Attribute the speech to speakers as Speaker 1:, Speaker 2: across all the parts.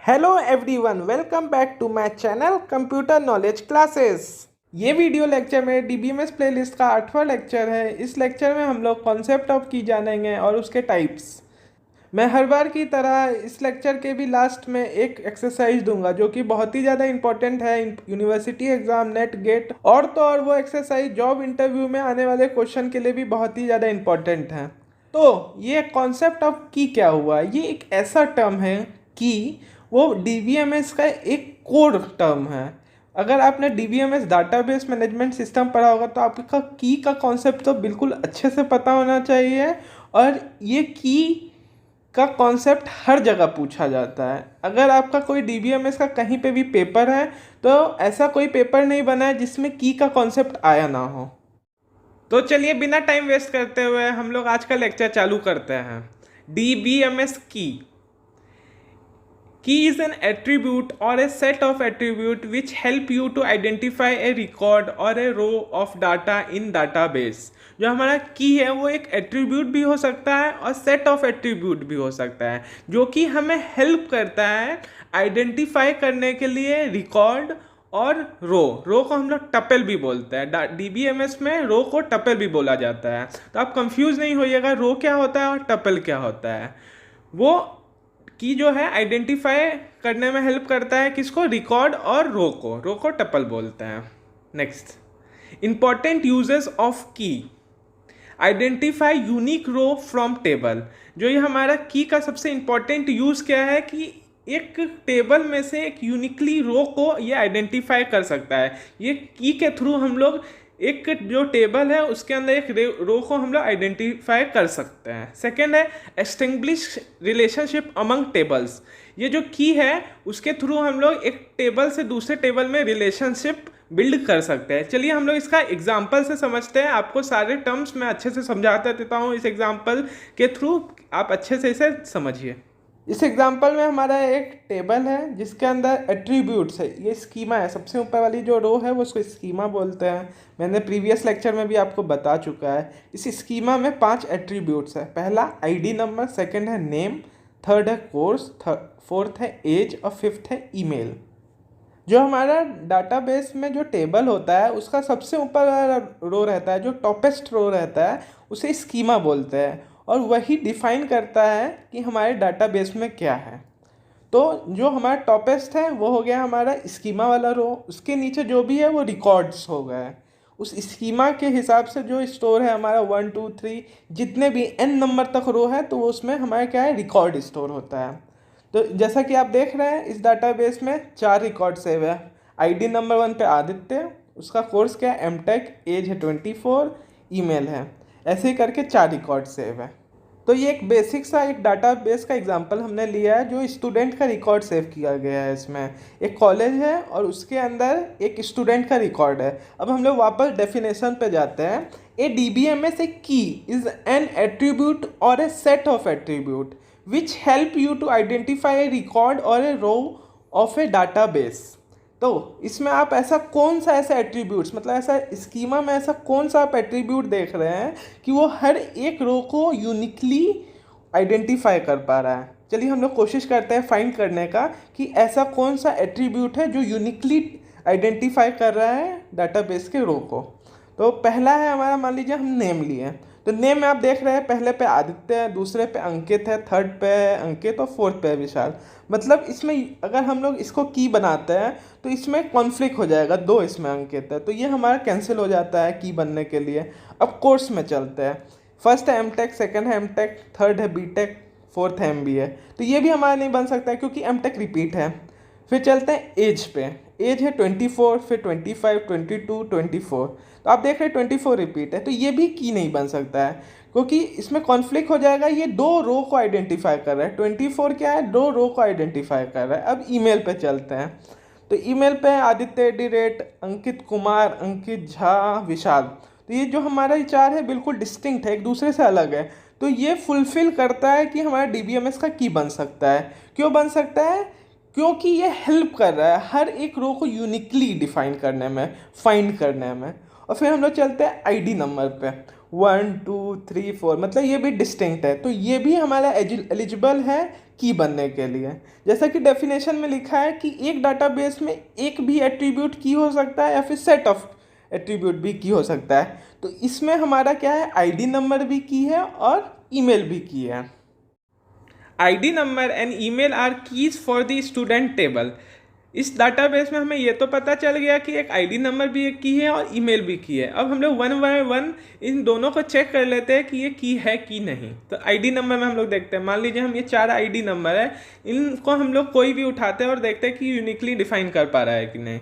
Speaker 1: Hello everyone, welcome back to my channel computer knowledge classes. ये video lecture मेरे DBMS playlist का 8वां lecture है। इस लेक्चर में हम लोग कॉन्सेप्ट ऑफ की जानेंगे और उसके टाइप्स। मैं हर बार की तरह इस लेक्चर के भी लास्ट में एक एक्सरसाइज दूंगा जो कि बहुत ही ज़्यादा इंपॉर्टेंट है यूनिवर्सिटी एग्जाम, नेट, गेट और तो और वो एक्सरसाइज जॉब इंटरव्यू में आने वाले क्वेश्चन के लिए भी बहुत ही ज़्यादा इंपॉर्टेंट है। तो ये कॉन्सेप्ट ऑफ की क्या हुआ, ये एक ऐसा टर्म है कि वो डीबीएमएस का एक कोर टर्म है। अगर आपने डीबीएमएस डाटाबेस मैनेजमेंट सिस्टम पढ़ा होगा तो आपका की का कॉन्सेप्ट तो बिल्कुल अच्छे से पता होना चाहिए। और ये की का कॉन्सेप्ट हर जगह पूछा जाता है। अगर आपका कोई डीबीएमएस का कहीं पे भी पेपर है तो ऐसा कोई पेपर नहीं बना है जिसमें की का कॉन्सेप्ट आया ना हो। तो चलिए बिना टाइम वेस्ट करते हुए हम लोग आज का लेक्चर चालू करते हैं। डीबीएमएस की Key is an attribute or a set of attribute which help you to identify a record or a row of data in database। जो हमारा की है वो एक एट्रीब्यूट भी हो सकता है और सेट ऑफ एट्रीब्यूट भी हो सकता है जो कि हमें हेल्प करता है आइडेंटिफाई करने के लिए रिकॉर्ड और रो को हम लोग टपल भी बोलते हैं। डीबीएमएस में रो को टपल भी बोला जाता है। तो आप कंफ्यूज नहीं होइएगा रो क्या होता है और टपल क्या होता है। वो की जो है आइडेंटिफाई करने में हेल्प करता है किसको, रिकॉर्ड और रो को टपल बोलते हैं। Next, important uses of key, identify unique row from table. जो ये हमारा की का सबसे इंपॉर्टेंट यूज़ क्या है कि एक टेबल में से एक यूनिकली रो को ये आइडेंटिफाई कर सकता है। ये की के थ्रू हम लोग एक जो टेबल है उसके अंदर एक रो को हम लोग आइडेंटिफाई कर सकते हैं। सेकेंड है एस्टेब्लिश रिलेशनशिप अमंग टेबल्स। ये जो की है उसके थ्रू हम लोग एक टेबल से दूसरे टेबल में रिलेशनशिप बिल्ड कर सकते हैं। चलिए हम लोग इसका एग्जाम्पल से समझते हैं। आपको सारे टर्म्स मैं अच्छे से समझाता देता हूँ इस एग्जाम्पल के थ्रू, आप अच्छे से इसे समझिए। इस एग्जाम्पल में हमारा एक टेबल है जिसके अंदर एट्रीब्यूट्स है। ये स्कीमा है, सबसे ऊपर वाली जो रो है वो उसको स्कीमा बोलते हैं। मैंने प्रीवियस लेक्चर में भी आपको बता चुका है। इस स्कीमा में 5 एट्रीब्यूट्स है। पहला आईडी नंबर, सेकंड है नेम, थर्ड है कोर्स, फोर्थ है एज और फिफ्थ है ईमेल। जो हमारा डाटाबेस में जो टेबल होता है उसका सबसे ऊपर रो रहता है, जो टॉपेस्ट रो रहता है उसे स्कीमा बोलते हैं और वही डिफाइन करता है कि हमारे डाटाबेस में क्या है। तो जो हमारा टॉपेस्ट है वो हो गया हमारा स्कीमा वाला रो, उसके नीचे जो भी है वो रिकॉर्ड्स हो गए। उस स्कीमा के हिसाब से जो स्टोर है हमारा 1 2 3 जितने भी n नंबर तक रो है तो उसमें हमारा क्या है, रिकॉर्ड स्टोर होता है। तो जैसा कि आप देख रहे हैं इस डाटाबेस में 4 रिकॉर्ड सेव है। आईडी नंबर 1 पे आदित्य, उसका कोर्स क्या है एमटेक, एज है 24, ईमेल है। ऐसे ही करके 4 रिकॉर्ड सेव है। तो ये एक बेसिक सा एक डाटाबेस का एग्जांपल हमने लिया है जो स्टूडेंट का रिकॉर्ड सेव किया गया है। इसमें एक कॉलेज है और उसके अंदर एक स्टूडेंट का रिकॉर्ड है। अब हम लोग वापस डेफिनेशन पे जाते हैं। ए डीबीएमएस ए की इज एन एट्रीब्यूट और a set of attribute which help you to identify a record और a row of A database. तो इसमें आप ऐसा कौन सा ऐसा एट्रीब्यूट्स, मतलब ऐसा स्कीमा में ऐसा कौन सा आप एट्रीब्यूट देख रहे हैं कि वो हर एक रो को यूनिकली आइडेंटिफाई कर पा रहा है। चलिए हम लोग कोशिश करते हैं फाइंड करने का कि ऐसा कौन सा एट्रीब्यूट है जो यूनिकली आइडेंटिफाई कर रहा है डाटाबेस के रो को। तो पहला है हमारा, मान लीजिए हम नेम लिए। तो नेम में आप देख रहे हैं पहले पे आदित्य है, दूसरे पे अंकित है, थर्ड पे है अंकित और फोर्थ पे है विशाल। मतलब इसमें अगर हम लोग इसको की बनाते हैं तो इसमें कॉन्फ्लिक्ट हो जाएगा, 2 इसमें अंकित है तो ये हमारा कैंसिल हो जाता है की बनने के लिए। अब कोर्स में चलते हैं। फर्स्ट है एमटेक, सेकंड है एमटेक, थर्ड है बीटेक, फोर्थ है एमबीए। तो ये भी हमारा नहीं बन सकता है क्योंकि एमटेक रिपीट है। फिर चलते हैं एज पे। एज है 24, फिर 25, 22, 24। तो आप देख रहे हैं 24 रिपीट है तो ये भी की नहीं बन सकता है क्योंकि इसमें कॉन्फ्लिक्ट हो जाएगा। ये 2 रो को आइडेंटिफाई कर रहा है। 24 क्या है, 2 रो को आइडेंटिफाई कर रहा है। अब ईमेल पे चलते हैं। तो ईमेल पे आदित्य @ अंकित कुमार, अंकित झा, विशाल। तो ये जो हमारा ये 4 है बिल्कुल डिस्टिंक्ट है, एक दूसरे से अलग है। तो ये फुलफिल करता है कि हमारा डीबीएमएस का की बन सकता है। क्यों बन सकता है, क्योंकि ये हेल्प कर रहा है हर एक रो को यूनिकली डिफाइन करने में, फाइंड करने में। और फिर हम लोग चलते हैं आईडी नंबर पे। 1 2 3 4, मतलब ये भी डिस्टिंक्ट है, तो ये भी हमारा एलिजिबल है की बनने के लिए। जैसा कि डेफिनेशन में लिखा है कि एक डाटाबेस में एक भी एट्रीब्यूट की हो सकता है या फिर सेट ऑफ एट्रीब्यूट भी की हो सकता है। तो इसमें हमारा क्या है, आईडी नंबर भी की है और ईमेल भी की है। ID number and email are keys for the student table. इस डाटाबेस में हमें ये तो पता चल गया कि एक आईडी नंबर भी एक की है और ईमेल भी की है। अब हम लोग 1 बाय 1 इन दोनों को चेक कर लेते हैं कि ये की है कि नहीं। तो आईडी नंबर में हम लोग देखते हैं, मान लीजिए हम ये 4 आईडी नंबर है, इनको हम लोग कोई भी उठाते हैं और देखते हैं कि यूनिकली डिफाइन कर पा रहा है कि नहीं।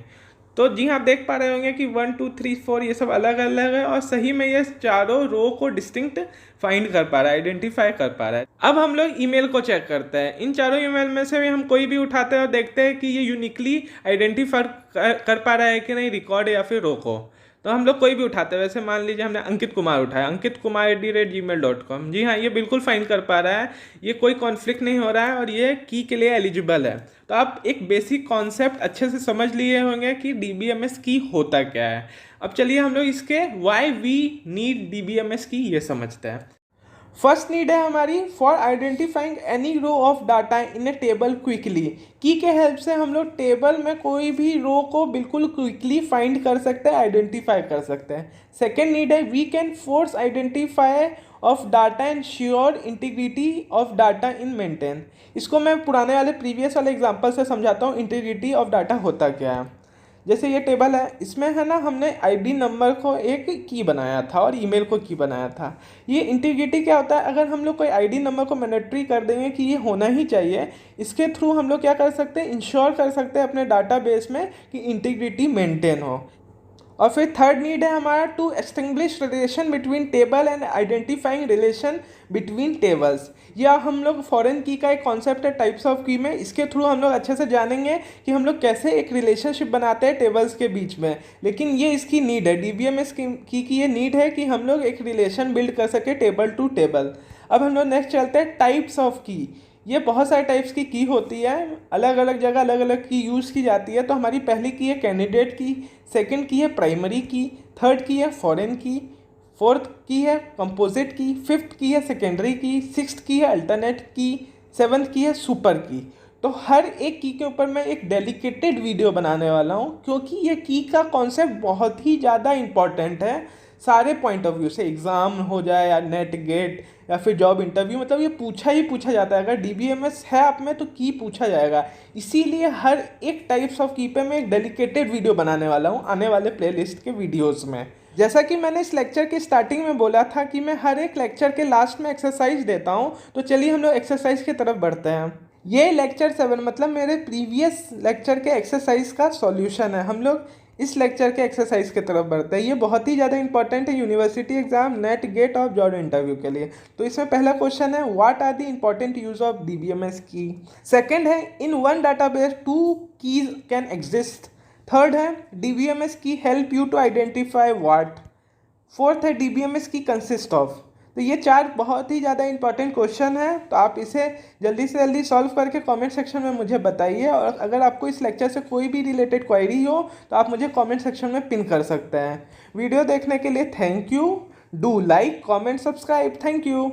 Speaker 1: तो जी हाँ, आप देख पा रहे होंगे कि 1 2 3 4 ये सब अलग अलग है और सही में ये चारों रो को डिस्टिंक्ट फाइंड कर पा रहा है, आइडेंटिफाई कर पा रहा है। अब हम लोग ईमेल को चेक करते हैं। इन चारों ईमेल में से भी हम कोई भी उठाते हैं और देखते हैं कि ये यूनिकली आइडेंटिफाई कर पा रहा है कि नहीं रिकॉर्ड या फिर रो को। तो हम लोग कोई भी उठाते हैं, वैसे मान लीजिए हमने अंकित कुमार उठाया, ankitkumar@gmail.com। जी हाँ, ये बिल्कुल फाइंड कर पा रहा है, ये कोई कॉन्फ्लिक्ट नहीं हो रहा है और ये की के लिए एलिजिबल है। तो आप एक बेसिक कॉन्सेप्ट अच्छे से समझ लिए होंगे कि DBMS की होता क्या है। अब चलिए हम लोग इसके वाई वी नीड DBMS की ये समझते हैं। फर्स्ट नीड है हमारी for identifying any row of data in a table quickly. Key के हेल्प से हम लोग टेबल में कोई भी रो को बिल्कुल क्विकली फाइंड कर सकते हैं, आइडेंटिफाई कर सकते हैं। सेकेंड नीड है we can force identify of data and sure integrity of data in maintain. इसको मैं पुराने वाले प्रीवियस वाले एग्जांपल से समझाता हूँ इंटीग्रिटी ऑफ डाटा होता क्या है। जैसे ये टेबल है, इसमें है ना हमने आईडी नंबर को एक की बनाया था और ईमेल को की बनाया था। ये इंटीग्रिटी क्या होता है, अगर हम लोग कोई आईडी नंबर को मैंडेटरी कर देंगे कि ये होना ही चाहिए, इसके थ्रू हम लोग क्या कर सकते हैं, इंश्योर कर सकते हैं अपने डाटाबेस में कि इंटीग्रिटी मेंटेन हो। और फिर थर्ड नीड है हमारा to establish relation between table and identifying relation between tables. या हम लोग फॉरेन की का एक कॉन्सेप्ट है टाइप्स ऑफ की में, इसके थ्रू हम लोग अच्छे से जानेंगे कि हम लोग कैसे एक रिलेशनशिप बनाते हैं टेबल्स के बीच में। लेकिन ये इसकी नीड है, DBMS की ये नीड है कि हम लोग एक रिलेशन बिल्ड कर सके टेबल टू टेबल। अब हम लोग नेक्स्ट चलते हैं टाइप्स ऑफ की। ये बहुत सारे टाइप्स की होती है, अलग अलग जगह अलग अलग की यूज़ की जाती है। तो हमारी पहली की है कैंडिडेट की, सेकंड की है प्राइमरी की, थर्ड की है फॉरेन की, फोर्थ की है कंपोजिट की, फिफ्थ की है सेकेंडरी की, सिक्स्थ की है अल्टरनेट की, सेवन्थ की है सुपर की। तो हर एक की के ऊपर मैं एक डेडिकेटेड वीडियो बनाने वाला हूँ, क्योंकि ये की का कॉन्सेप्ट बहुत ही ज़्यादा इम्पॉर्टेंट है सारे पॉइंट ऑफ व्यू से। एग्ज़ाम हो जाए या नेट गेट या फिर जॉब इंटरव्यू, मतलब ये पूछा ही पूछा जाता है। अगर DBMS है आप में तो की पूछा जाएगा। इसीलिए हर एक टाइप्स ऑफ की पे मैं एक डेडिकेटेड वीडियो बनाने वाला हूँ आने वाले प्लेलिस्ट के वीडियोस में। जैसा कि मैंने इस लेक्चर के स्टार्टिंग में बोला था कि मैं हर एक लेक्चर के लास्ट में एक्सरसाइज देता हूँ, तो चलिए हम लोग एक्सरसाइज की तरफ बढ़ते हैं। ये लेक्चर 7 मतलब मेरे प्रीवियस लेक्चर के एक्सरसाइज का सॉल्यूशन है। हम लोग इस लेक्चर के एक्सरसाइज की तरफ बढ़ते हैं। ये बहुत ही ज़्यादा इंपॉर्टेंट है यूनिवर्सिटी एग्जाम, नेट गेट और जॉब इंटरव्यू के लिए। तो इसमें पहला क्वेश्चन है what are the important use of DBMS key. Second है in one database 2 keys can exist. Third है DBMS key help you to identify what. Fourth है DBMS की कंसिस्ट ऑफ। तो ये 4 बहुत ही ज़्यादा इंपॉर्टेंट क्वेश्चन है, तो आप इसे जल्दी से जल्दी सॉल्व करके कमेंट सेक्शन में मुझे बताइए। और अगर आपको इस लेक्चर से कोई भी रिलेटेड क्वेरी हो तो आप मुझे कमेंट सेक्शन में पिन कर सकते हैं। वीडियो देखने के लिए thank you. Do like, comment, subscribe. Thank you.